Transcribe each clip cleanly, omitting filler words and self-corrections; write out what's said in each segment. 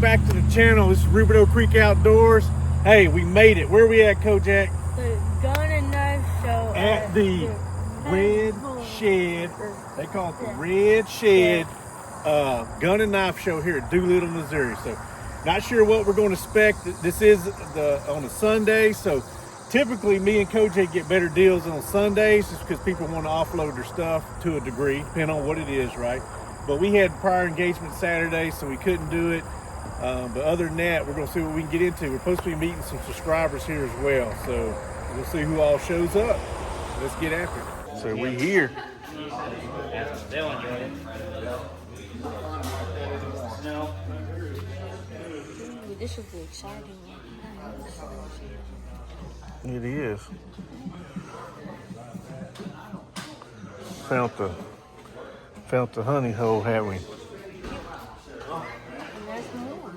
back to the channel. This is Rubidoux Creek Outdoors. Hey, we made it. Where are we at, Kojak? The Gun and Knife Show At the Red Shed. They call it the Red Shed Gun and Knife Show here at Doolittle, Missouri. So, not sure what we're going to expect. This is on a Sunday, so typically me and Kojak get better deals on Sundays just because people want to offload their stuff to a degree, depending on what it is, right? But we had prior engagement Saturday, so we couldn't do it. But other than that, we're going to see what we can get into. We're supposed to be meeting some subscribers here as well, so we'll see who all shows up. Let's get after it. So we here. This will be exciting. It is. Found the honey hole, haven't we? And there's more.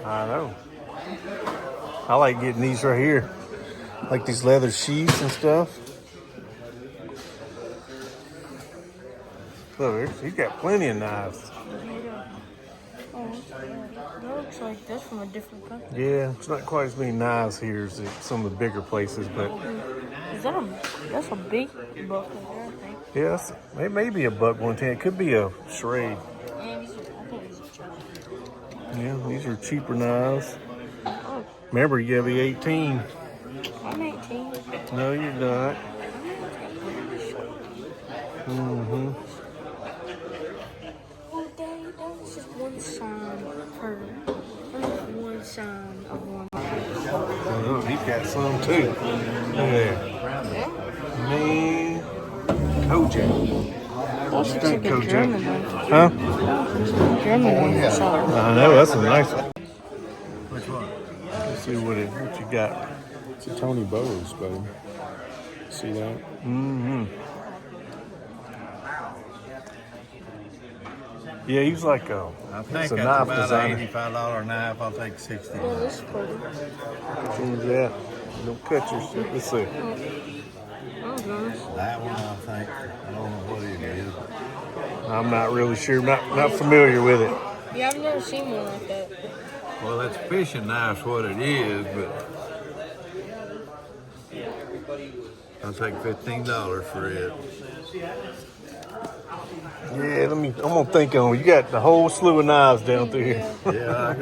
I know. I like getting these right here. Like these leather sheaths and stuff. Look, he's got plenty of knives. Oh, that looks like that's from a different country. Yeah, it's not quite as many knives here as at some of the bigger places, but Is that that's a big buck right there, I think. yes, it may be a buck 110. It could be a Schrade. And I think these are cheap. Yeah, these are cheaper knives. Oh, Remember, you gotta be 18. I'm 18. No, you're not. Mm-hmm. Oh, Daddy, that was just one sign per. That was one sign of one. Oh, he's got some too. Look at that. Man, Kojak. That's What like you a think, German Kojak? one. Huh? German one. I know, that's a nice one. Which one? Let's see what you got. It's a Tony Bowes, buddy. See that? Mm-hmm. Yeah, he's like I think it's a that's knife about designer. an $85 knife. I'll take 60. Yeah, this is pretty. Who's that? Don't cut yourself. Let's see. Oh, nice. That one, I think. I don't know what it is. I'm not really sure. Not familiar with it. Yeah, I've never seen one like that. Well, it's fishing knife's what it is, but I'll take $15 for it. Yeah, I'm gonna think on it. You got the whole slew of knives down through here. Yeah,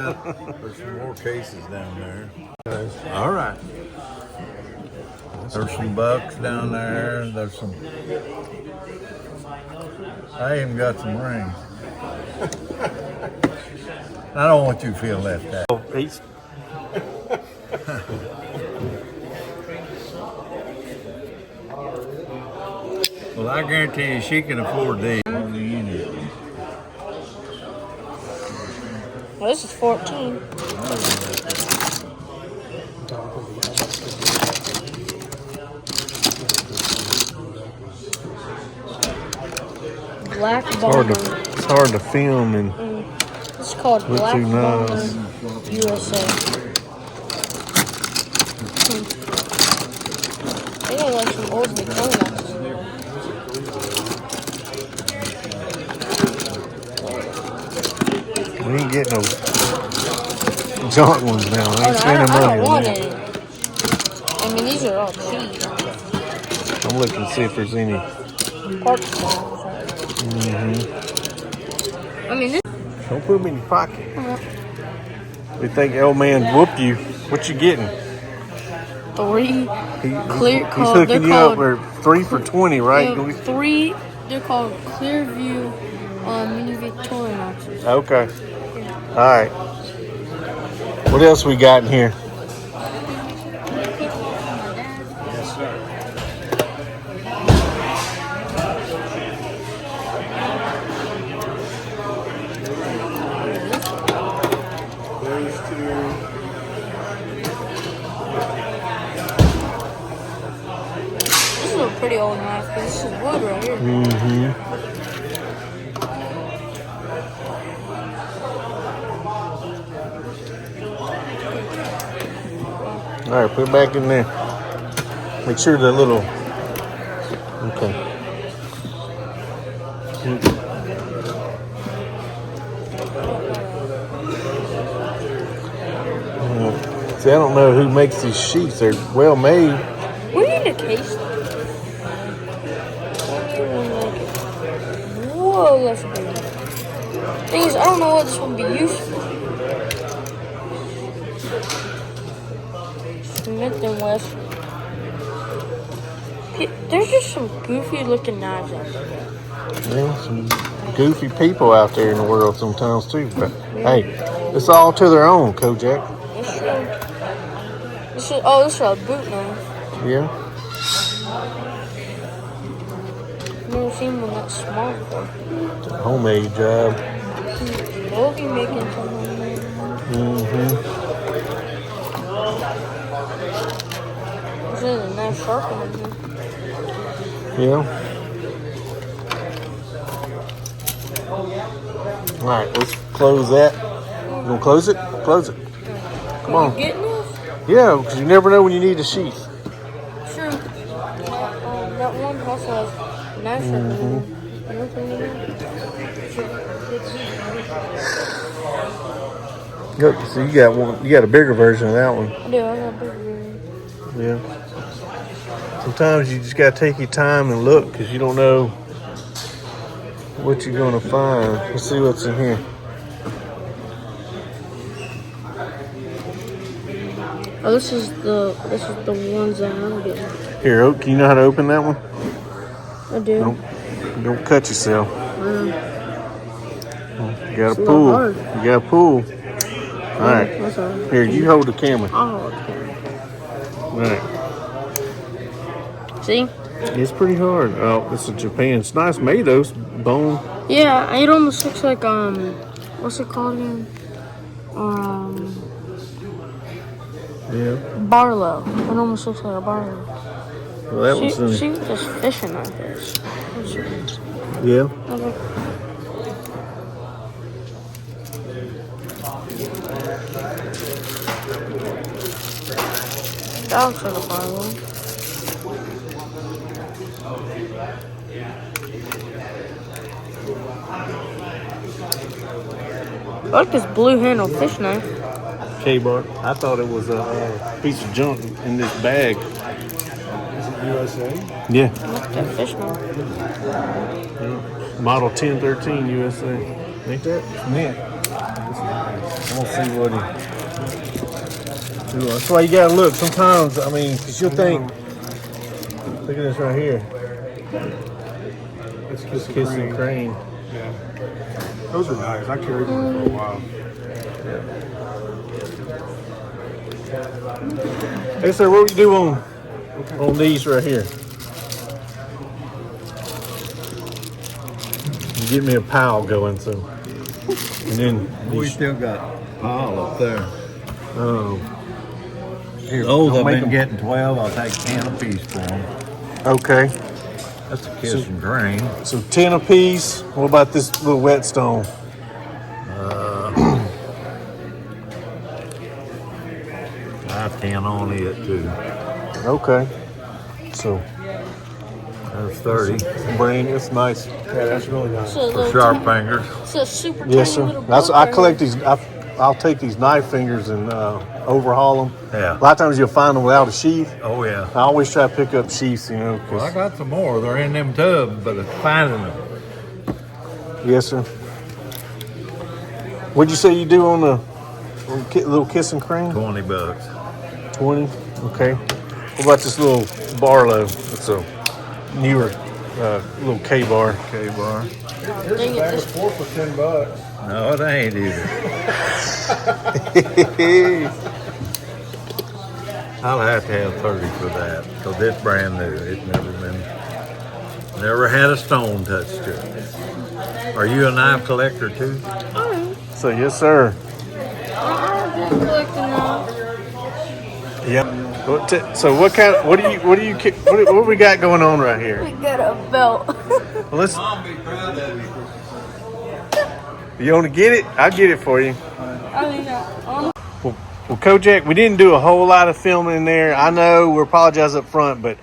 there's some more cases down there. All right. There's some bucks down there. There's some. I even got some rings. I don't want you to feel left out. Oh, he's Well, I guarantee you she can afford these on the unit. Well, this is 14. Black Bomber. it's hard to film and It's called with Black two Bomber knives. USA. They don't like some old McDonald's. We ain't getting no junk ones now. I ain't spending I money don't on want that. any. I mean, these are all cheap. I'm looking to see if there's any. Park stores. I mean, this. Don't put them in your pocket. We think old man whooped you. What you getting? 3 clear. He's hooking you up for 3 for $20, right? Yeah, 3. They're called Clearview mini Victorinoxes. Okay. All right. What else we got in here? This is a pretty old knife because this is wood right here. All right, put it back in there. Make sure the little. Okay. See, I don't know who makes these sheets. They're well made. We need a case. Whoa, that's a big one. Thing is, I don't know what this would be used for. Smith and Wesson. There's just some goofy looking knives out there. Yeah, some goofy people out there in the world sometimes too. But hey, it's all to their own, Kojak. That's true. This is a boot knife. Yeah. Never seen one that small before. It's a homemade job. We'll be making some homemade. This is a nice sharp one in here. Yeah. All right, let's close that. You gonna close it? Close it. Come on. You getting this? Yeah, because you never know when you need a sheath. Sure. That one also has nice Look, so you got one. You got a bigger version of that one. I do. I got a bigger one. Yeah. Sometimes you just gotta take your time and look because you don't know what you're gonna find. Let's see what's in here. Oh, this is the ones that I'm getting. Here, Oak, you know how to open that one? I do. Don't cut yourself. You gotta It's a little pull. hard. You gotta pull. All right. That's all right. Here, you hold the camera. I'll hold it. All right. See? It's pretty hard. Oh, this is Japan. It's nice made though. It's bone. Yeah, it almost looks like what's it called again? Yeah. Barlow. It almost looks like a barlow. Well, that was See what this fishing knife is. yeah. Okay. That looks like a barlow. I like this blue handle fish knife. K-bar. I thought it was a piece of junk in this bag. Is it USA? Yeah. I like that fish knife. Model 1013 USA. Ain't that? Mint. I'm gonna see what he. That's why you gotta look. Sometimes, I mean, because you'll think. Look at this right here. It's Kiss and Crane. Yeah. Those are nice. I carried them for a while. Hey, sir, what would you do on these right here? You get me a pile going, so. And then We still got a pile up there. here, Those I'll I've make been 'em- getting 12. I'll take 10 apiece for them. Okay. That's a kiss and grain. So 10 apiece. What about this little whetstone? 10 on it too. Okay. So That's 30 brain, it's nice. Yeah, that's really nice. It's a for little sharp tiny- fingers. It's a super Yes, tiny sir. little That's book I right collect here. these. I'll take these knife fingers and overhaul them. Yeah. A lot of times you'll find them without a sheath. Oh yeah. I always try to pick up sheaths, you know. Well, I got some more. They're in them tubs, but it's finding them. Yes, sir. What'd you say you do on the little kiss and cream? $20. 20. Okay. What about this little Barlow? It's a newer little K-bar. K-bar. Dang it, this Four for $10. No, it ain't either. I'll have to have 30 for that because it's brand new. It's never had a stone touched to it. Are you a knife collector too? So yes, sir. I've been collecting now. Yep. So what we got going on right here? We got a belt. Well, let's. Mom be proud of you. You want to get it? I'll get it for you. I mean, Well, Kojak, we didn't do a whole lot of filming in there. I know we apologize up front, but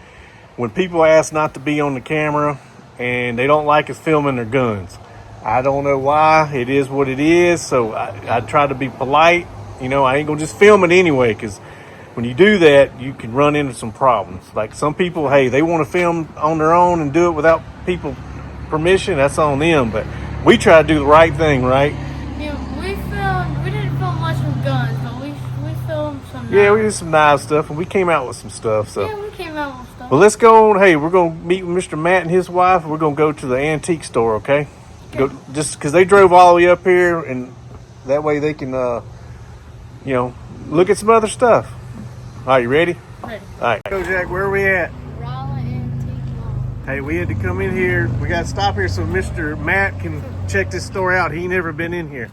when people ask not to be on the camera and they don't like us filming their guns, I don't know why. It is what it is. So I try to be polite. You know, I ain't gonna just film it anyway because when you do that, you can run into some problems. Like some people, hey, they want to film on their own and do it without people permission. That's on them. But we try to do the right thing, right? Yeah, we didn't film much with guns, but we filmed some knives. Yeah, we did some knife stuff, and we came out with some stuff. So, Yeah, we came out with stuff. well, let's go on. Hey, we're gonna meet with Mr. Matt and his wife. We're gonna go to the antique store, okay? Go just because they drove all the way up here, and that way they can, look at some other stuff. All right, you ready? Ready. All right. Kojak, where are we at? Rolla Antique Mall. Hey, we had to come in here. We got to stop here so Mr. Matt can check this store out. He never been in here.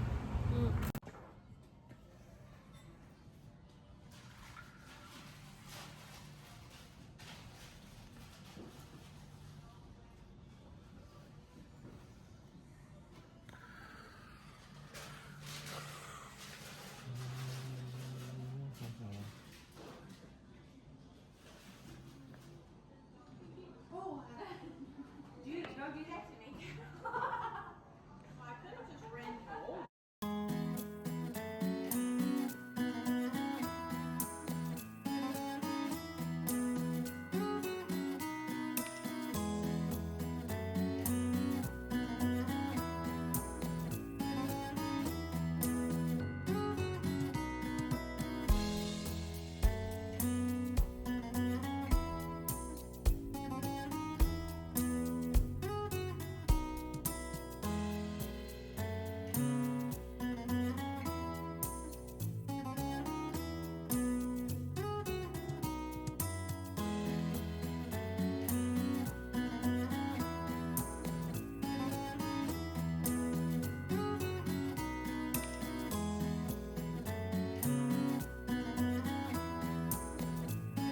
Dude, don't do that to me. I could have just ran home.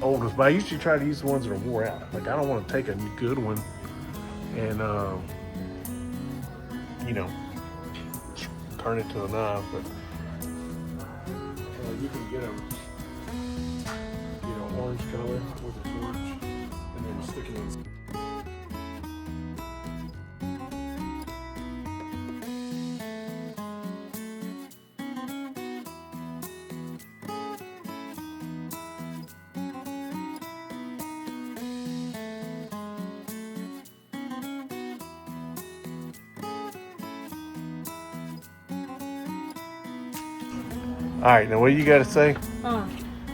Oldest, but I usually try to use the ones that are wore out. Like I don't want to take a good one and turn it to a knife, but you can get them, orange color with a torch, and then stick it in. All right, now what you got to say?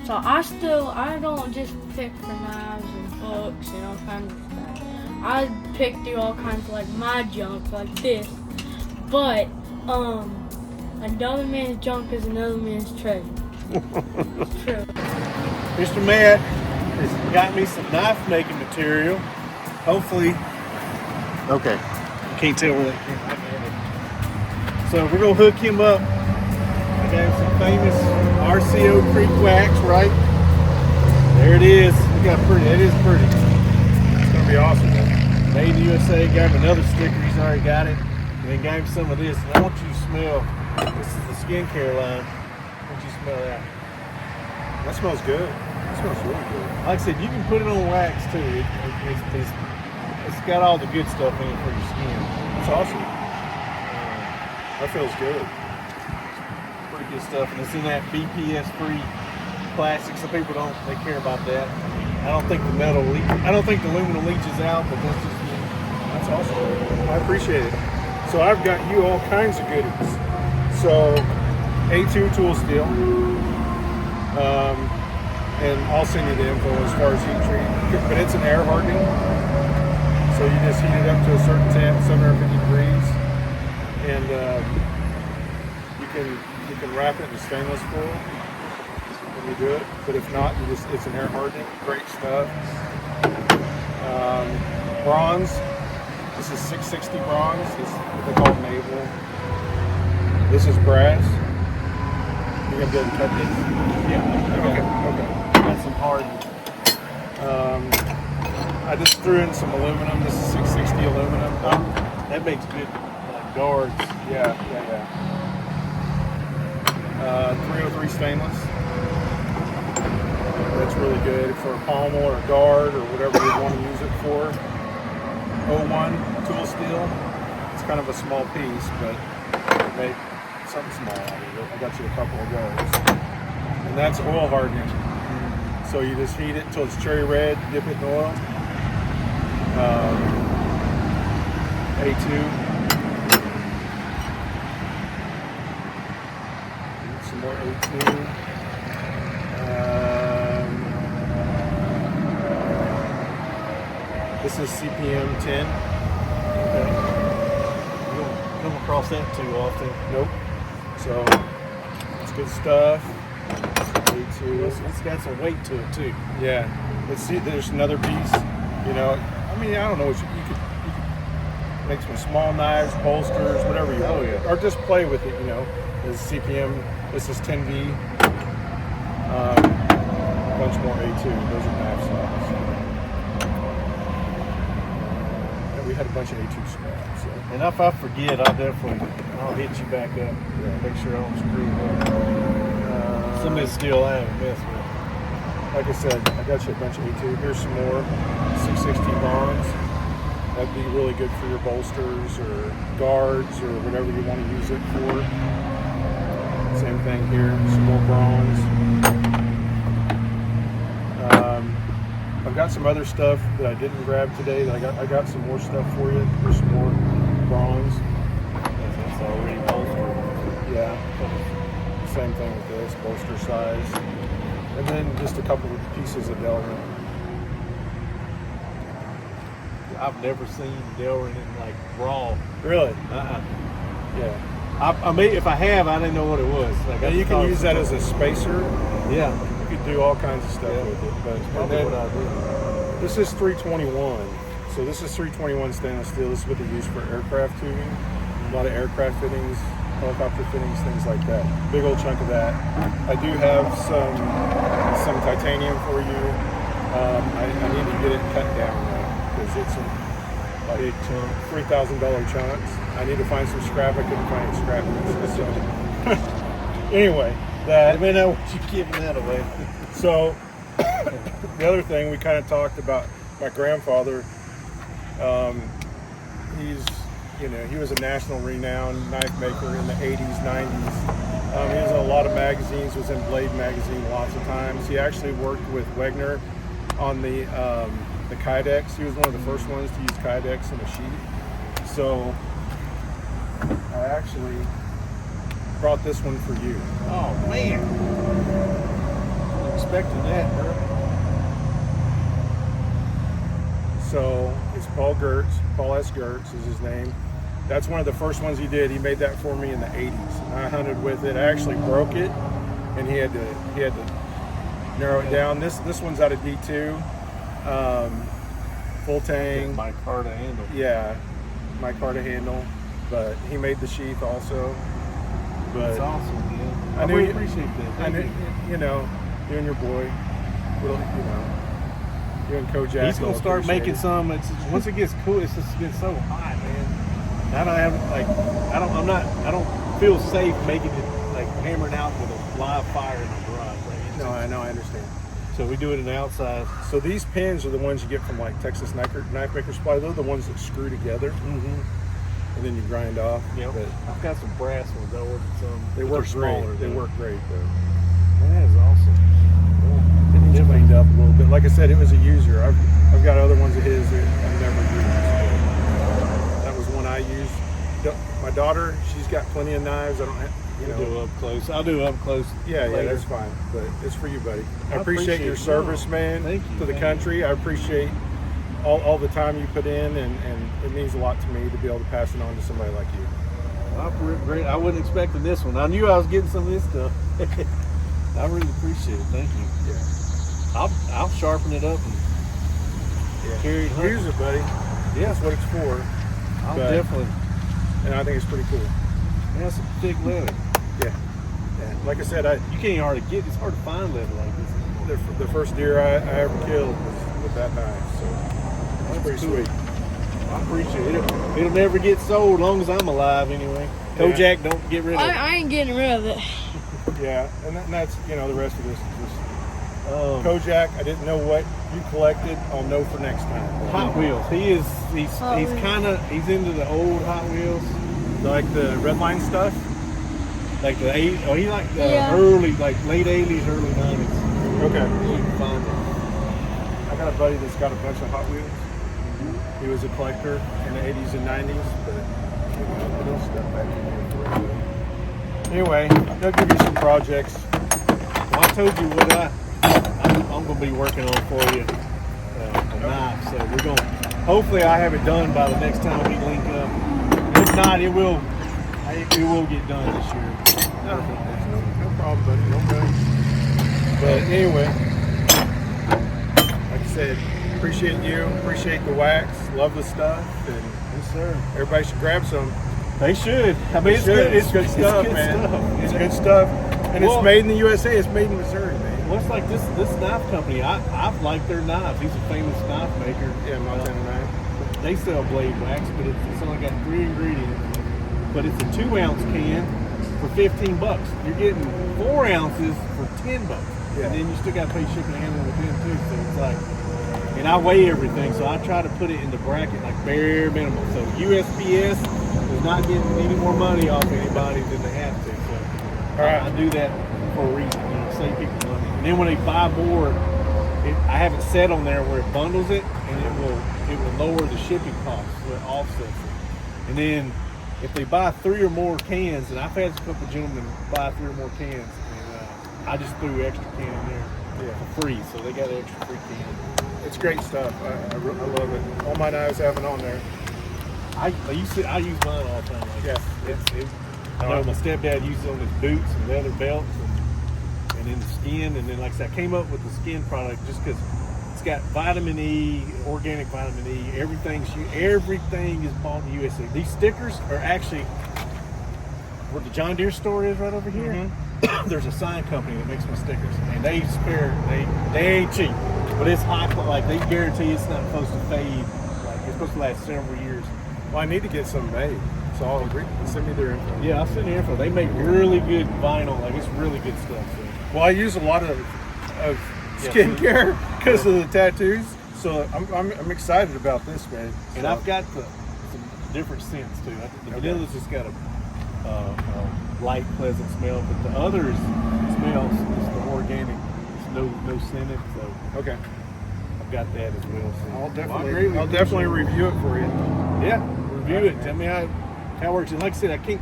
So I don't just pick for knives and books and all kinds of stuff. I pick through all kinds of like my junk like this. But another man's junk is another man's treasure. It's true. Mr. Matt has got me some knife making material. Hopefully, okay, you can't tell where that came from. So we're gonna hook him up. I got some famous RCO Creek wax, right? There it is. Look how pretty. That is pretty. It's gonna be awesome. Made in USA. Got him another sticker. He's already got it. And then got him some of this. And I want you to smell. This is the skincare line. I want you to smell that. That smells good. That smells really good. Like I said, you can put it on wax too. It's got all the good stuff in it for your skin. That's awesome. That feels good. Pretty good stuff, and it's in that BPS free plastic. Some people they care about that. I don't think the aluminum leaches out, but that's just me. That's awesome. I appreciate it. So I've got you all kinds of goodies. So A2 tool steel. And I'll send you the info as far as heat treat. But it's an air hardening. So you just heat it up to a certain temp, 750 degrees. And you can wrap it in stainless foil when you do it. But if not, it's an air hardening. Great stuff. Bronze. This is 660 bronze. This is what they call maple. This is brass. You're gonna be able to cut this? Yeah. Okay. Got some hard. I just threw in some aluminum. This is 660 aluminum. That makes good guards. Yeah. 303 stainless. That's really good for a pommel or a guard or whatever you want to use it for. 01 tool steel. It's kind of a small piece, but make something small out of it. I got you a couple of those. And that's oil hardening. So you just heat it until it's cherry red, dip it in oil. A2. Some more A2. This is CPM 10. Okay. You don't come across that too often. Nope. So it's good stuff. A2. It's got some weight to it too. Yeah. Let's see. There's another piece. You know, I mean, I don't know what you could make some small knives, bolsters, whatever you want. Oh, yeah. Or just play with it. You know, this is CPM. This is 10V. A bunch more A2. Those are knife saws. And we had a bunch of A2 scraps. So. And if I forget, I'll hit you back up. Yeah, make sure I don't screw it up. Some of this steel I haven't messed with. Like I said, I got you a bunch of A2. Here's some more 660 bonds. That'd be really good for your bolsters or guards or whatever you want to use it for. Same thing here, some more bronze. I've got some other stuff that I didn't grab today. I got some more stuff for you. There's some more bronze. That's already bolstered. Yeah. Same thing with this, bolster size. And then just a couple of pieces of Delrin. I've never seen Delrin in like raw. Really? Yeah. I mean, if I have, I didn't know what it was. Like, Yeah, you can use that as a spacer. Yeah. You could do all kinds of stuff with it. But and Probably then, what I do. this is 321. So this is 321 stainless steel. This is what they use for aircraft tubing. A lot of aircraft fittings, helicopter fittings, things like that. Big old chunk of that. I do have some titanium for you. I need to get it cut down though, because it's a big chunk, $3,000 chunks. I need to find some scrap. I couldn't find any scrap. So anyway, that. I mean, I want you giving that away. So the other thing we kind of talked about, my grandfather. He was a national renowned knife maker in the 80s, 90s. He was in a lot of magazines, was in Blade magazine lots of times. He actually worked with Wegner on the Kydex. He was one of the first ones to use Kydex in a sheath. So I actually brought this one for you. Oh man, wasn't expecting that, bro. So it's Paul Gertz. Paul S. Gertz is his name. That's one of the first ones he did. He made that for me in the 80s. I hunted with it. I actually broke it, and he had to narrow it down. This one's out of D2, full tang. My car to handle. Yeah, my car to handle. But he made the sheath also. But That's awesome, man. I I knew really you- appreciate that. I Thank knew, you. you know, you and your boy, you and Kojak. He's gonna will start appreciate making it. some. Once it gets cool, it's just been so hot, man. I don't feel safe making it like hammering out with a live fire in the garage. Right? No, I know, I understand. So we do it in the outside. So these pins are the ones you get from like Texas Knife Maker Supply. They're the ones that screw together, Mm-hmm. and then you grind off. Yep. But I've got some brass ones. I ordered some. they but work they're great. smaller, They though. work great though. That is awesome. It's cleaned up a little bit. Like I said, it was a user. I've got other ones of his that I've never used. But that was one I used. My daughter, she's got plenty of knives. I don't have, We'll do up close. I'll do up close. Yeah, later. that's fine. But it's for you, buddy. I I appreciate your appreciate service, it. man, Thank you, to the man. country. I appreciate all the time you put in, and it means a lot to me to be able to pass it on to somebody like you. Great. I wasn't expecting this one. I knew I was getting some of this stuff. I really appreciate it. Thank you. Yeah. I'll sharpen it up and carry it home. Use it, buddy. Yeah, That's what it's for. I'll but- definitely. And I think it's pretty cool. That's some thick leather. Yeah. Like I said, You can't hardly get. It's hard to find leather like this. the first deer I ever killed was with that knife. So it's pretty cool. sweet. I appreciate it. It'll never get sold as long as I'm alive anyway. Kojak, don't get rid of it. I ain't getting rid of it. Yeah, and that's the rest of this. Um, Kojak, I didn't know what you collected. I'll know for next time. Hot Wheels. He's Hot Wheels. he's into the old Hot Wheels. Like the red line stuff. Like he like the Yeah. early, like late 80s, early 90s. Okay. You can find it. I got a buddy that's got a bunch of Hot Wheels. He was a collector in the 80s and 90s, but we got a little stuff back in here for you. Anyway, they'll give you some projects. Well, I told you what I'm going to be working on for you, a knife. So we're going to, hopefully I have it done by the next time we link up. If not, it will get done this year. No problem, buddy. No problem. But anyway, like I said, appreciate you. Appreciate the wax. Love the stuff. And Yes, sir. everybody should grab some. They should. I mean, it's good. It's good stuff, good man. stuff. It's good stuff. And Well- it's made in the USA. It's made in Missouri, man. Well, it's like this knife company. I've liked their knives. He's a famous knife maker. Yeah, Montana Knife. They sell blade wax, but it's only got 3 ingredients. But it's a 2-ounce can for $15. You're getting 4 ounces for $10. Yeah. And then you still got to pay shipping and handling with them too. So it's like, and I weigh everything, so I try to put it in the bracket like bare minimum. So USPS is not getting any more money off anybody than they have to. So All right. I do that for a reason, save people money. And then when they buy more, I have it set on there where it bundles it, and it will lower the shipping costs, so it offsets it. And then if they buy 3 or more cans, and I've had a couple gentlemen buy 3 or more cans, and I just threw extra can in there for free, so they got an extra free can. It's great stuff. I love it. All my knives have it on there. I use mine all the time. Like Yeah. I know my stepdad uses it on his boots and leather belts, and then the skin, and then like I said, I came up with the skin product just because it's got vitamin E, organic vitamin E. Everything is bought in the USA. These stickers are actually where the John Deere store is right over here. There's a sign company that makes my stickers, and they ain't cheap, but it's high. Like they guarantee it's not supposed to fade. Like it's supposed to last several years. Well, I need to get some made. So I'll agree. Send me their info. Yeah, I'll send the info. They make really good vinyl. Like it's really good stuff. So. Well, I use a lot of skincare because of the tattoos. So I'm excited about this, man. And I've got some different scents too. The vanilla's just got a light, pleasant smell, but the others smells is the organic. It's no scented. So Okay. I've got that as well. So I'll definitely review it for you. Yeah, review it. Tell me how it works. And like I said, I can't.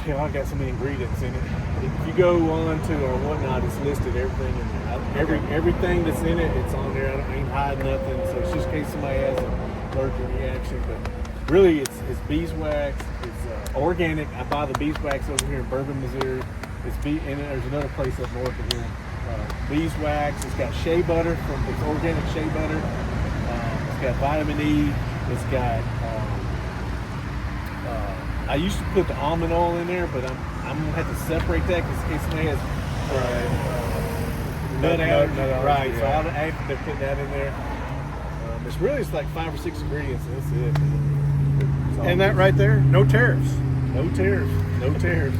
I've got so many ingredients in it. If you go on to or whatnot, it's listed everything in there. Everything that's in it, it's on there. I ain't hiding nothing. So it's just in case somebody has an allergic reaction. But really, it's beeswax. It's organic. I buy the beeswax over here in Bourbon, Missouri. And there's another place up north of here. Beeswax. It's got shea butter it's organic shea butter. It's got vitamin E. It's got. I used to put the almond oil in there, but I'm gonna have to separate that because in case somebody has nut allergy. Right. Yeah. So I have to put that in there. It's like 5 or 6 ingredients. And that's it. And that right there, no tariffs. No tariffs. No tariffs.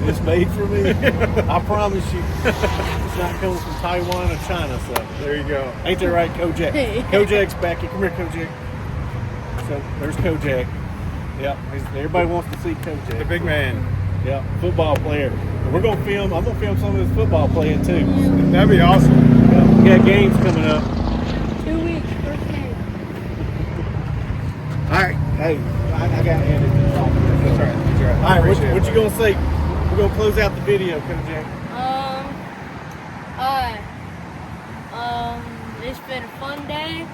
It's made for me. I promise you. It's not coming from Taiwan or China. So There you go. ain't that right, Kojak? Kojak's back here. Come here, Kojak. So there's Kojak. Yep. Everybody wants to see Kojak. The big man. Yeah, football player. And we're gonna film. I'm gonna film some of his football playing too. That'd be awesome. Yeah, we got games coming up. 2 weeks, first game. All right. Hey, I got handed this off. That's right. That's right. All right. Appreciate it, What you buddy. gonna say? We're gonna close out the video, Kojak. It's been a fun day.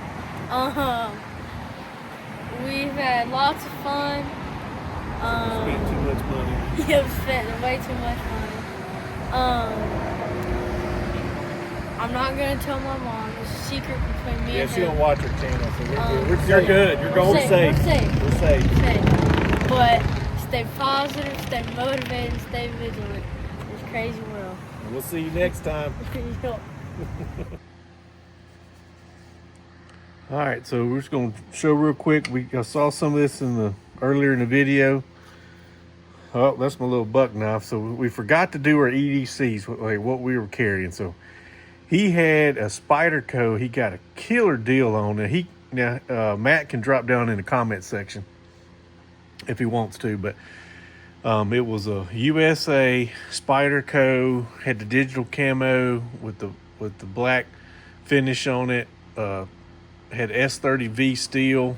We've had lots of fun. Spent too much money. You've spent way too much money. I'm not gonna tell my mom. It's a secret between me Yeah, and she her. don't watch her channel, so we're You're safe. good. You're We're going safe. safe. We're safe. We're safe. Safe. But stay positive, stay motivated, stay vigilant. This crazy world. And we'll see you next time. Yup. All right, so we're just gonna show real quick. I saw some of this earlier in the video. Oh, that's my little buck knife. So we forgot to do our EDCs, like what we were carrying. So he had a Spyderco. He got a killer deal on it. Matt can drop down in the comment section if he wants to, but It was a USA Spyderco, had the digital camo with the black finish on it. Had S30V steel.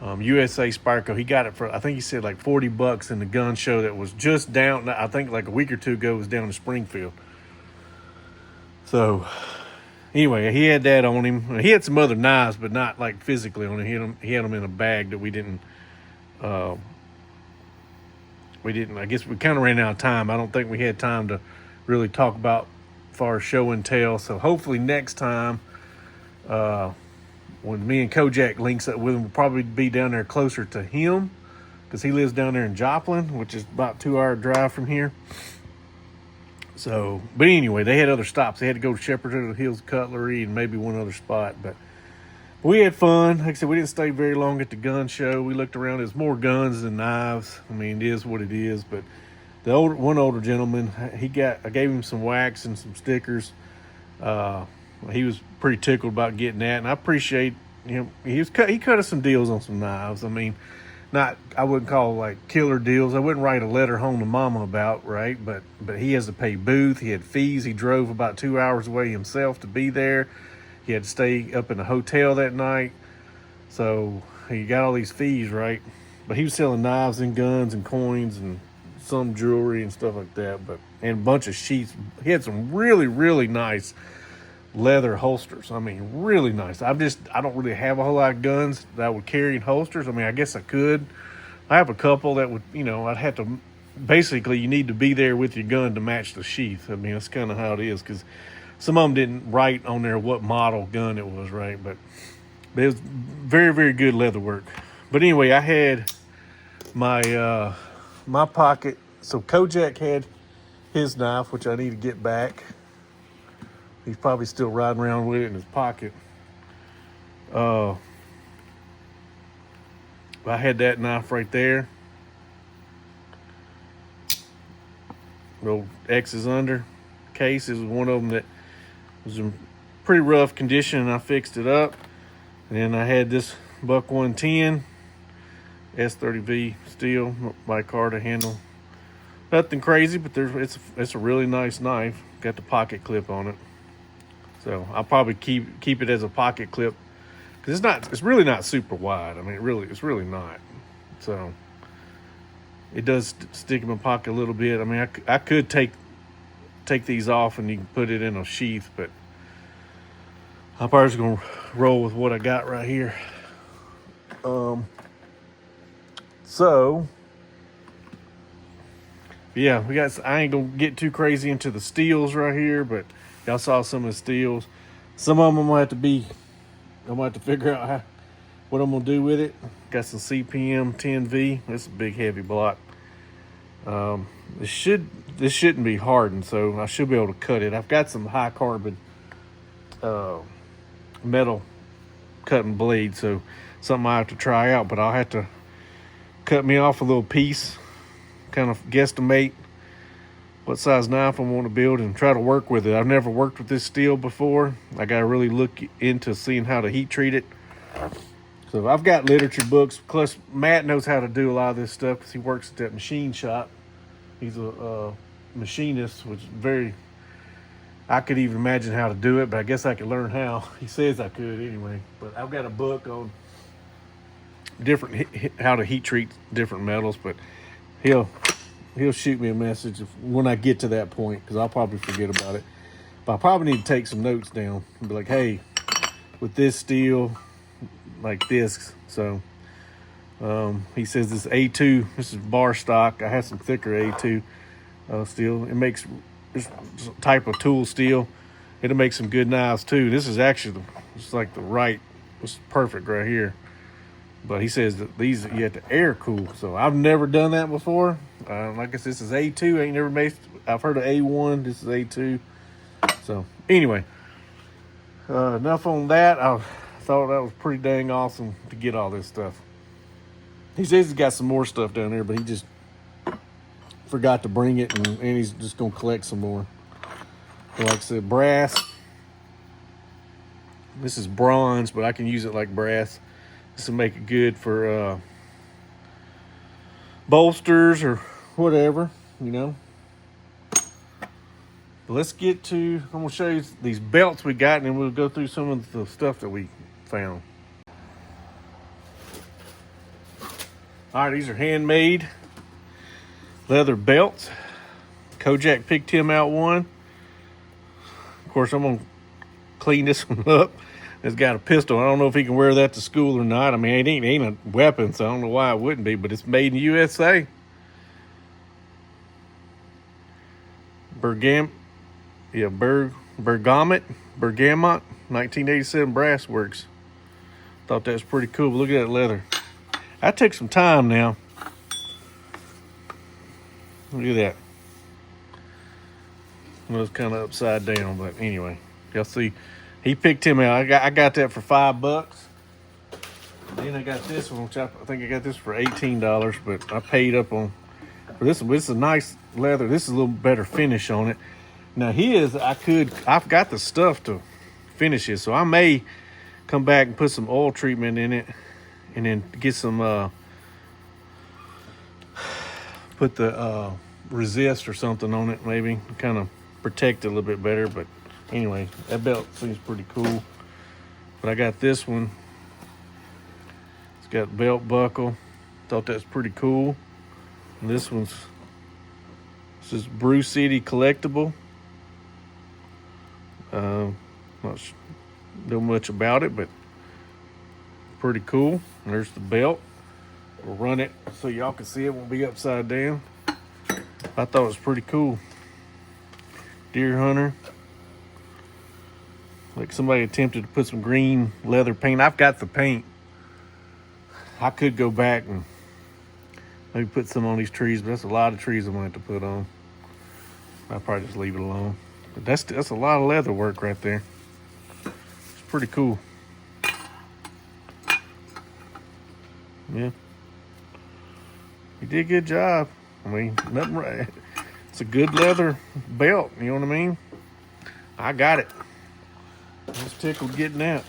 USA Spyderco. He got it for, I think he said like $40 in the gun show that was just down. I think like a week or two ago, it was down in Springfield. So anyway, he had that on him. He had some other knives, but not like physically on him. He had them in a bag that we didn't. I guess we kind of ran out of time. I don't think we had time to really talk about as far as show and tell. So hopefully next time, when me and Kojak links up with him, we'll probably be down there closer to him because he lives down there in Joplin, which is about a 2-hour drive from here. So, but anyway, they had other stops. They had to go to Shepherd of the Hills Cutlery and maybe one other spot. But we had fun. Like I said, we didn't stay very long at the gun show. We looked around. There's more guns than knives. I mean, it is what it is. But the one older gentleman, I gave him some wax and some stickers. He was pretty tickled about getting that, and I appreciate him. He cut us some deals on some knives. I mean, I wouldn't call like killer deals. I wouldn't write a letter home to mama about, right? But he has to pay booth. He had fees. He drove about 2 hours away himself to be there. He had to stay up in a hotel that night. So he got all these fees, right? But he was selling knives and guns and coins and some jewelry and stuff like that. And a bunch of sheets. He had some really, really nice leather holsters. I mean, really nice. I don't really have a whole lot of guns that I would carry in holsters. I mean, I guess I could. I have a couple that would, I'd have to, basically you need to be there with your gun to match the sheath. I mean, that's kind of how it is, because some of them didn't write on there what model gun it was, right? But it was very, very good leather work. But anyway, I had my my pocket. So Kojak had his knife, which I need to get back. He's probably still riding around with it in his pocket. I had that knife right there. Little X's under case is one of them that was in pretty rough condition, and I fixed it up. And then I had this Buck 110 S30V steel micarta handle. Nothing crazy, but it's a really nice knife. Got the pocket clip on it. So I'll probably keep it as a pocket clip, because it's really not super wide. I mean, it's really not. So it does stick in my pocket a little bit. I mean, I could take these off and you can put it in a sheath, but I'm probably just gonna roll with what I got right here. So yeah, I ain't gonna get too crazy into the steels right here, but y'all saw some of the steels. Some of them I'm gonna have to figure out what I'm gonna do with it. Got some CPM 10V. It's a big heavy block. This shouldn't be hardened, so I should be able to cut it. I've got some high carbon metal cutting blade, so something I have to try out, but I'll have to cut me off a little piece, kind of guesstimate what size knife I want to build and try to work with it. I've never worked with this steel before. I got to really look into seeing how to heat treat it. So I've got literature books. Plus, Matt knows how to do a lot of this stuff because he works at that machine shop. He's a machinist, which is I could even imagine how to do it, but I guess I could learn how. He says I could anyway. But I've got a book on how to heat treat different metals, but he'll shoot me a message when I get to that point, because I'll probably forget about it. But I probably need to take some notes down and be like, hey, with this steel, like this. So he says this A2, this is bar stock. I have some thicker A2 steel. It makes this type of tool steel. It'll make some good knives too. This is actually it's perfect right here. But he says that these you have to air cool. So I've never done that before. Like I said, this is A2. I've heard of A1. This is A2. So anyway, enough on that. I thought that was pretty dang awesome to get all this stuff. He says he's got some more stuff down there, but he just forgot to bring it, and he's just gonna collect some more. But like I said, brass. This is bronze, but I can use it like brass. This will make it good for bolsters or whatever, you know. But let's get to, I'm gonna show you these belts we got, and then we'll go through some of the stuff that we found. All right, these are handmade leather belts. Kojak picked him out one. Of course, I'm gonna clean this one up. It's got a pistol. I don't know if he can wear that to school or not. I mean, it ain't a weapon, so I don't know why it wouldn't be, but it's made in the USA. Bergamot, 1987 brass works. Thought that was pretty cool. But look at that leather. That took some time now. Look at that. Well, it's kind of upside down, but anyway, y'all see, he picked him out. I got that for $5. Then I got this one, which I think I got this for $18, but I paid up on for this one. This is a nice leather. This is a little better finish on it. Now I've got the stuff to finish it, so I may come back and put some oil treatment in it, and then get some put the resist or something on it, maybe kind of protect it a little bit better. But anyway, that belt seems pretty cool. But I got this one. It's got belt buckle. Thought that's pretty cool. And this is Brew City Collectible. Not know much about it, but pretty cool. And there's the belt. We'll run it so y'all can see it. Won't be upside down. I thought it was pretty cool. Deer hunter. Like somebody attempted to put some green leather paint. I've got the paint. I could go back and maybe put some on these trees, but that's a lot of trees I'm gonna have to put on. I'll probably just leave it alone. But that's a lot of leather work right there. It's pretty cool. Yeah. He did a good job. I mean, nothing right. It's a good leather belt, you know what I mean? I got it. I was tickled getting that.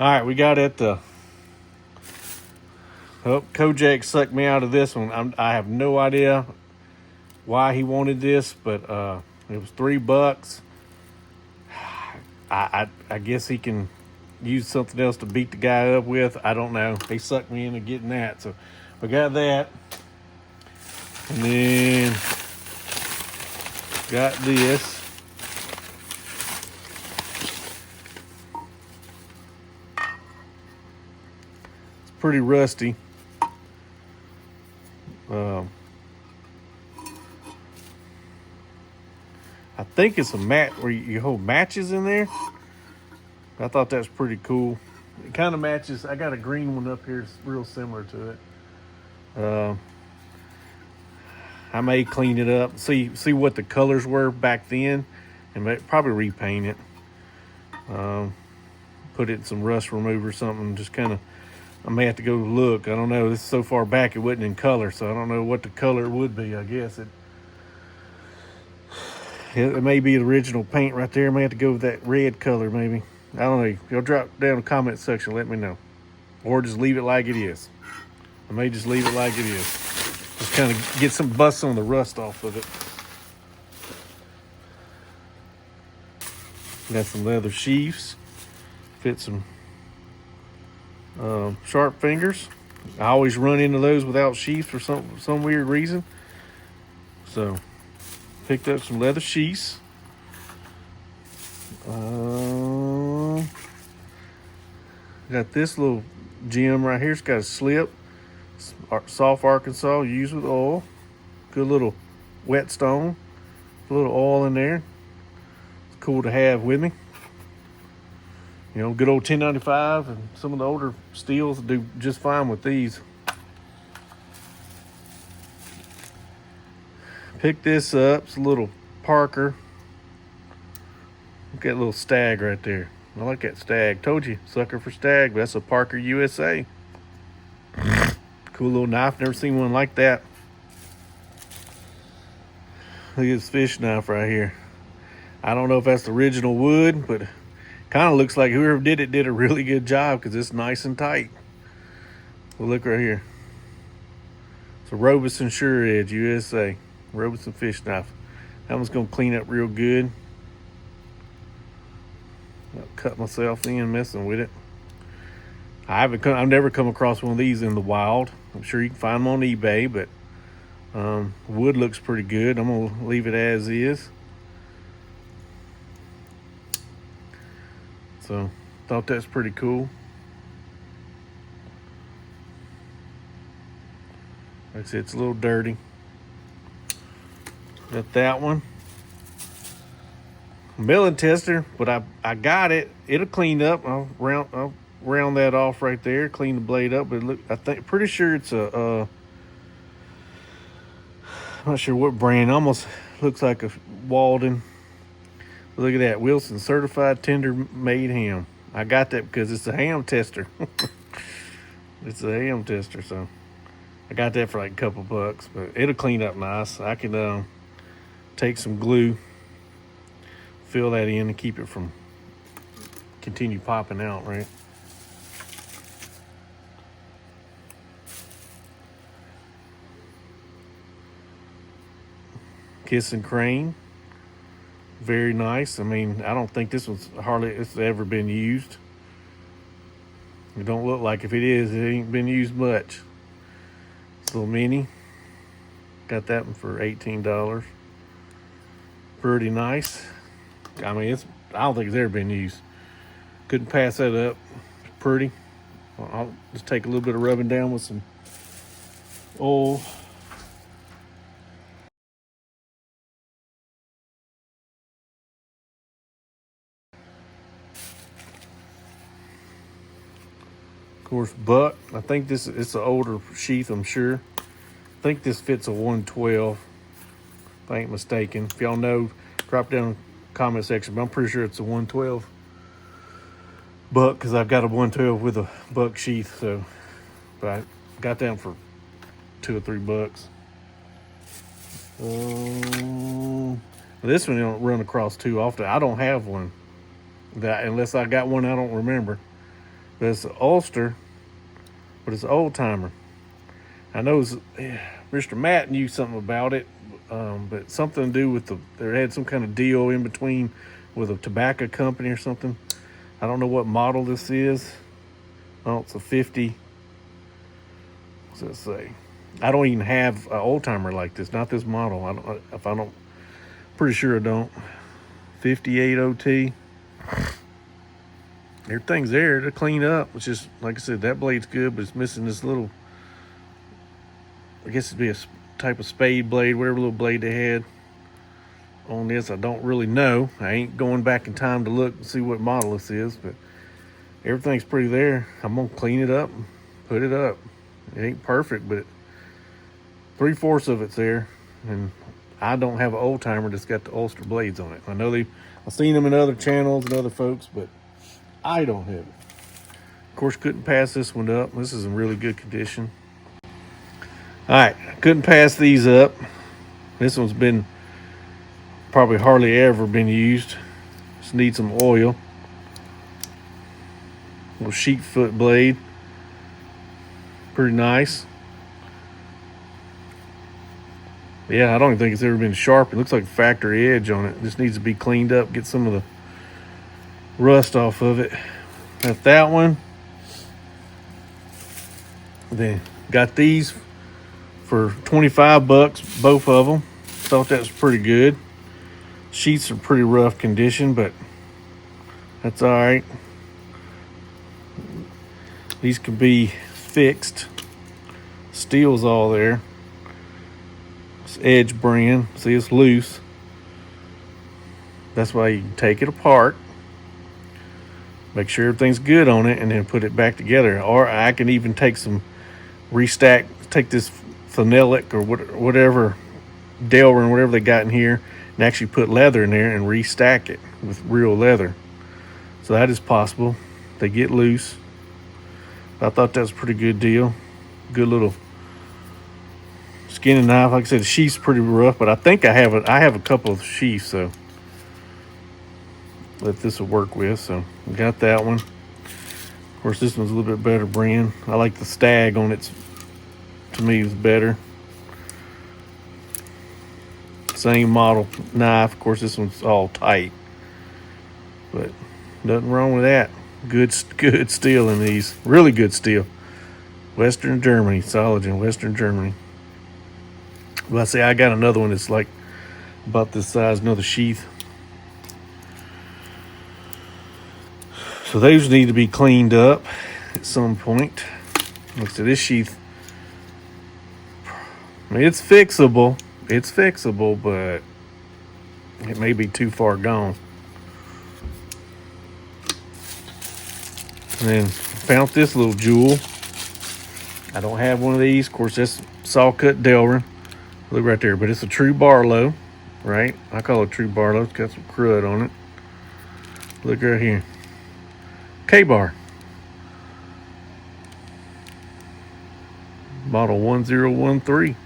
All right, we got it. Kojak sucked me out of this one. I have no idea why he wanted this, but it was $3. I guess he can use something else to beat the guy up with. I don't know. He sucked me into getting that, so we got that, and then got this. Pretty rusty. I think it's a mat where you hold matches in there. I thought that's pretty cool. It kind of matches. I got a green one up here. It's real similar to it. I may clean it up, see what the colors were back then, and probably repaint it. Put it in some rust remover or something. Just kind of. I may have to go look. I don't know. This is so far back it wasn't in color, so I don't know what the color would be. I guess it may be the original paint right there. I may have to go with that red color maybe. I don't know. Y'all drop down in the comment section, let me know. Or just leave it like it is. I may just leave it like it is. Just kind of get some bust on the rust off of it. Got some leather sheaths. Fit some sharp fingers. I always run into those without sheaths for some weird reason. So picked up some leather sheaths. Got this little gem right here. It's got a slip. Soft Arkansas used with oil. Good little whetstone. A little oil in there. It's cool to have with me. You know, good old 1095 and some of the older steels do just fine with these. Pick this up. It's a little Parker. Look at that little stag right there. I like that stag. Told you, sucker for stag, but that's a Parker USA. Cool little knife. Never seen one like that. Look at this fish knife right here. I don't know if that's the original wood, but kind of looks like whoever did it did a really good job because it's nice and tight. Well, look right here. It's a Robeson Sure Edge USA. Robeson fish knife. That one's gonna clean up real good. I'll cut myself in messing with it. I've never come across one of these in the wild. I'm sure you can find them on eBay, but wood looks pretty good. I'm gonna leave it as is. So thought that's pretty cool. Like I said, it's a little dirty. Got that one. Milling tester, but I got it. It'll clean up. I'll round that off right there. Clean the blade up. But look, pretty sure it's a. I'm not sure what brand. Almost looks like a Walden. But look at that, Wilson Certified Tender Made Ham. I got that because it's a ham tester. It's a ham tester, so I got that for like a couple bucks. But it'll clean up nice. I can take some glue, fill that in, and keep it from continue popping out, right? Kissing Crane, very nice. I mean, I don't think this one's it's ever been used. It don't look like, if it is, it ain't been used much. It's a little mini. Got that one for $18. Pretty nice. I mean, I don't think it's ever been used. Couldn't pass that up. Pretty. I'll just take a little bit of rubbing down with some oil. Of course, buck. I think it's an older sheath, I'm sure. I think this fits a 112. If I ain't mistaken. If y'all know, drop down in the comment section. But I'm pretty sure it's a 112 buck because I've got a 112 with a buck sheath. So, but I got that for $2 or $3. This one you don't run across too often. I don't have one that, unless I got one I don't remember. But it's an Ulster, but it's an old timer. I know Mr. Matt knew something about it, but something to do with there had some kind of deal in between with a tobacco company or something. I don't know what model this is. Oh, it's a 50. What's that say? I don't even have an old timer like this. Not this model. Pretty sure I don't. 58 OT. Everything's there to clean up. It's just, like I said, that blade's good, but it's missing this little, I guess it'd be a type of spade blade, whatever little blade they had on this. I don't really know. I ain't going back in time to look and see what model this is, but everything's pretty there. I'm gonna clean it up, put it up. It ain't perfect, but 3/4 of it's there. And I don't have an old timer that's got the Ulster blades on it. I know I've seen them in other channels and other folks, but I don't have it. Of course, couldn't pass this one up. This is in really good condition. All right, couldn't pass these up. This one's been probably hardly ever been used. Just need some oil. Little sheep foot blade. Pretty nice. Yeah, I don't even think it's ever been sharpened. It looks like a factory edge on it. Just needs to be cleaned up, get some of the rust off of it. Got that one. Then got these for $25, both of them. Thought that was pretty good. Sheets are pretty rough condition, but that's all right. These can be fixed. Steel's all there. It's Edge brand. See, it's loose. That's why you can take it apart, make sure everything's good on it, and then put it back together. Or I can even take this phenolic or whatever, Delrin, whatever they got in here, and actually put leather in there and restack it with real leather. So that is possible. They get loose. I thought that was a pretty good deal. Good little skinning knife. Like I said, the sheath's pretty rough, but I think I have a couple of sheaths, so that this will work with. So we got that one. Of course, this one's a little bit better brand. I like the Stag on it. To me, is better. Same model knife. Of course, this one's all tight, but nothing wrong with that. Good steel in these. Really good steel. Western Germany, solid in Western Germany. Well, I say I got another one that's like about this size, another sheath. So those need to be cleaned up at some point. Look at this sheath. I mean, it's fixable. It's fixable, but it may be too far gone. And then found this little jewel. I don't have one of these. Of course, that's saw cut Delrin. Look right there, but it's a true Barlow, right? I call it true Barlow. It's got some crud on it. Look right here. K-Bar. Model 1013.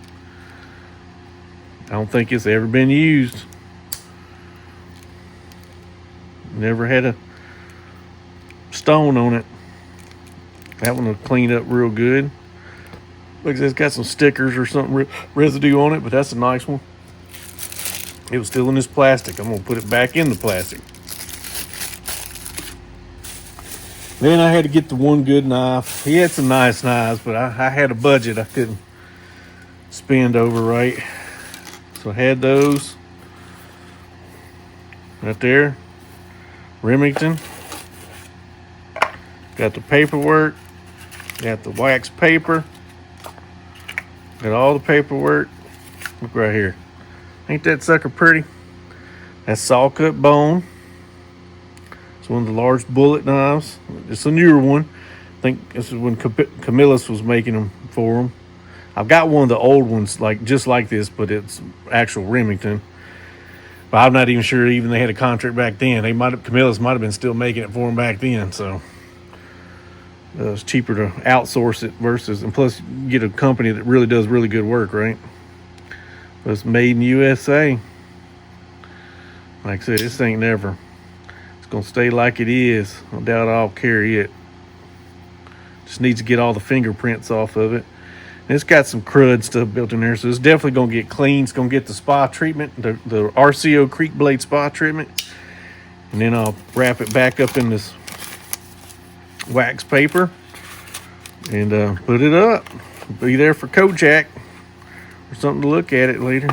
I don't think it's ever been used. Never had a stone on it. That one will clean up real good. Looks like it's got some stickers or something residue on it, but that's a nice one. It was still in this plastic. I'm gonna put it back in the plastic. Then I had to get the One Good knife. He had some nice knives, but I had a budget I couldn't spend over right. So I had those right there. Remington. Got the paperwork. Got the wax paper. Got all the paperwork. Look right here. Ain't that sucker pretty? That's saw cut bone. It's one of the large bullet knives. It's a newer one. I think this is when Camillus was making them for them. I've got one of the old ones, like just like this, but it's actual Remington. But I'm not even sure even they had a contract back then. Camillus might have been still making it for them back then. So it's cheaper to outsource it versus, and plus you get a company that really does really good work, right? But it's made in USA. Like I said, this ain't never. It's gonna stay like it is. I doubt I'll carry it. Just needs to get all the fingerprints off of it. And it's got some crud stuff built in there, so it's definitely gonna get clean. It's gonna get the spa treatment, the RCO Creek Blade spa treatment, and then I'll wrap it back up in this wax paper and put it up. Be there for Kojak or something to look at it later.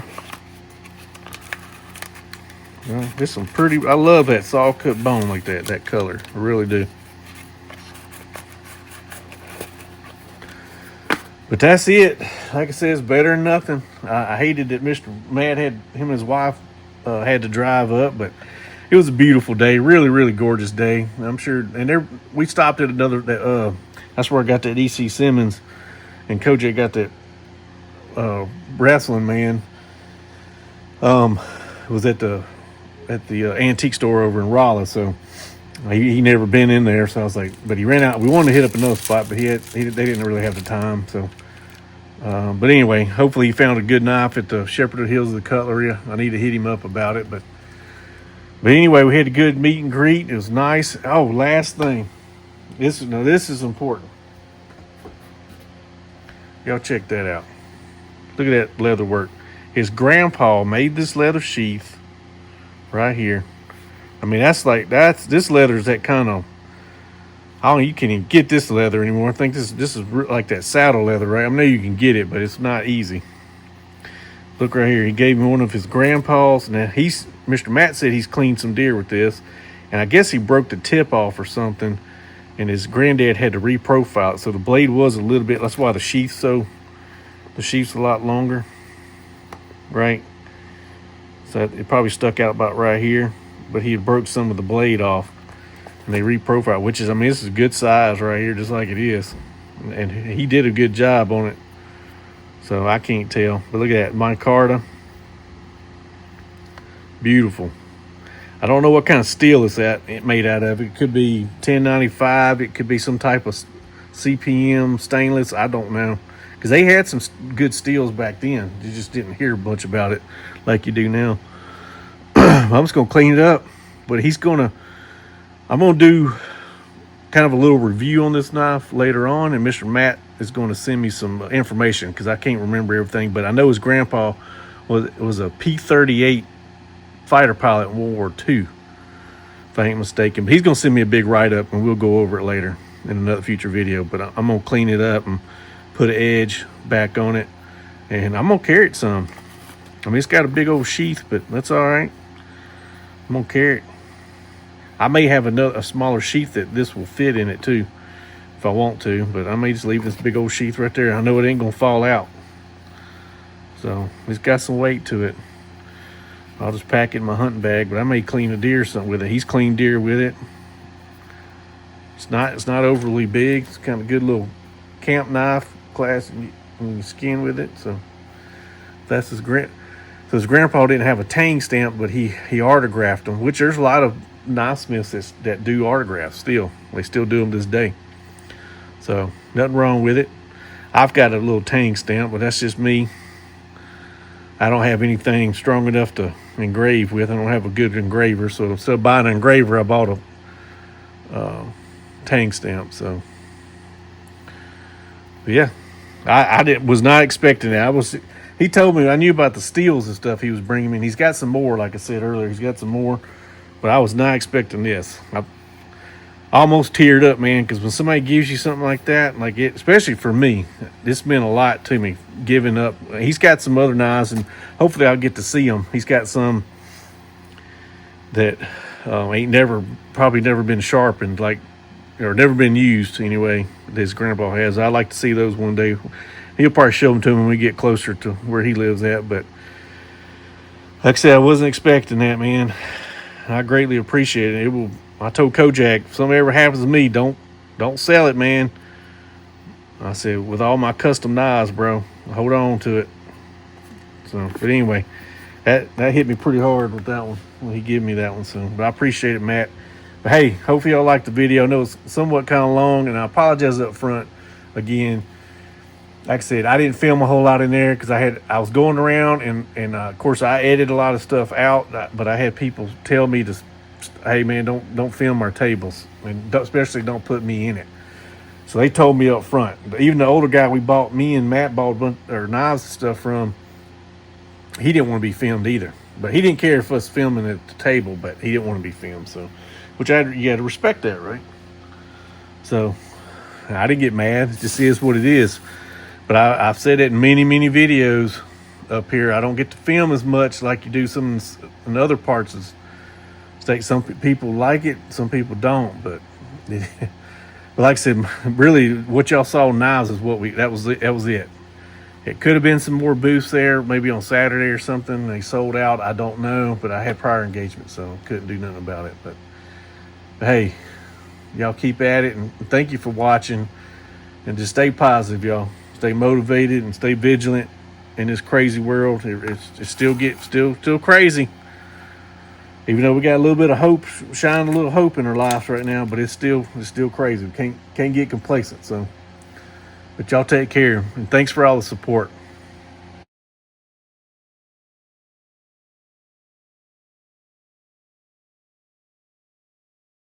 This some pretty. I love that saw cut bone like that color. I really do. But that's it. Like I said, it's better than nothing. I hated that Mr. Matt him and his wife had to drive up, but it was a beautiful day. Really, really gorgeous day. I'm sure. And we stopped at another. That's where I got that E.C. Simmons, and Kojak got that wrestling man. Was at the antique store over in Raleigh, so he never been in there. So I was like, but he ran out. We wanted to hit up another spot, but they didn't really have the time. So, but anyway, hopefully he found a good knife at the Shepherd of the Hills of the Cutlery. I need to hit him up about it, but anyway, we had a good meet and greet. It was nice. Oh, last thing, this is important. Y'all check that out. Look at that leather work. His grandpa made this leather sheath right here. I mean, this leather is that kind of, you can't even get this leather anymore. I think this is like that saddle leather, right? I know you can get it, but it's not easy. Look right here. He gave me one of his grandpa's. Now Mr. Matt said he's cleaned some deer with this, and I guess he broke the tip off or something, and his granddad had to reprofile it. So the blade was a little bit, that's why the sheath's a lot longer, right? So it probably stuck out about right here, but he had broke some of the blade off, and they reprofiled, which is, I mean, this is a good size right here, just like it is, and he did a good job on it. So I can't tell, but look at that micarta, beautiful. I don't know what kind of steel it made out of. It could be 1095. It could be some type of CPM stainless. I don't know, because they had some good steels back then. You just didn't hear much about it like you do now. I'm just gonna clean it up, but I'm gonna do kind of a little review on this knife later on, and Mr. Matt is going to send me some information because I can't remember everything, but I know his grandpa was a P-38 fighter pilot in World War II, if I ain't mistaken. But he's gonna send me a big write-up, and we'll go over it later in another future video. But I'm gonna clean it up and put an edge back on it, and I'm gonna carry it some. I mean, it's got a big old sheath, but that's all right. I'm gonna carry it. I may have a smaller sheath that this will fit in it too, if I want to, but I may just leave this big old sheath right there. I know it ain't gonna fall out, so it's got some weight to it. I'll just pack it in my hunting bag, but I may clean a deer or something with it. He's cleaned deer with it. It's not overly big. It's kind of a good little camp knife, class, and you can skin with it. So that's his So his grandpa didn't have a tang stamp, but he autographed them, which there's a lot of knifesmiths that do autographs still. They still do them this day. So nothing wrong with it. I've got a little tang stamp, but that's just me. I don't have anything strong enough to engrave with. I don't have a good engraver, so instead of buying an engraver, I bought a tang stamp. So, but yeah, I was not expecting that. He told me, I knew about the steels and stuff he was bringing me, and he's got some more. Like I said earlier, he's got some more, but I was not expecting this. I almost teared up, man, because when somebody gives you something like that, especially for me, this meant a lot to me. Giving up. He's got some other knives, and hopefully I'll get to see them. He's got some that probably never been sharpened, or never been used anyway. That his grandpa has. I'd like to see those one day. He'll probably show them to me when we get closer to where he lives at. But like I said, I wasn't expecting that, man. I greatly appreciate it. I told Kojak, if something ever happens to me, don't sell it, man. I said, with all my custom knives, bro, hold on to it. So, but anyway, that hit me pretty hard with that one when he gave me that one. So, but I appreciate it, Matt. But hey, hopefully y'all liked the video. I know it's somewhat kind of long, and I apologize up front again. Like I said, I didn't film a whole lot in there because I was going around, and of course I edited a lot of stuff out, but I had people tell me to, hey man, don't film our tables, and especially don't put me in it. So they told me up front. But even the older guy me and Matt bought knives and stuff from, he didn't want to be filmed either. But he didn't care if us filming at the table, but he didn't want to be filmed. So, you got to respect that, right? So I didn't get mad. It just is what it is. But I've said it in many, many videos up here. I don't get to film as much like you do some in other parts of the state. Some people like it, some people don't. But like I said, really, what y'all saw knives is that was it. It could have been some more booths there, maybe on Saturday or something. They sold out. I don't know, but I had prior engagement, so couldn't do nothing about it. But hey, y'all keep at it, and thank you for watching. And just stay positive, y'all. Stay motivated and stay vigilant in this crazy world. It's still crazy. Even though we got a little bit of hope, shining a little hope in our lives right now, but it's still crazy. We can't get complacent. So, but y'all take care, and thanks for all the support.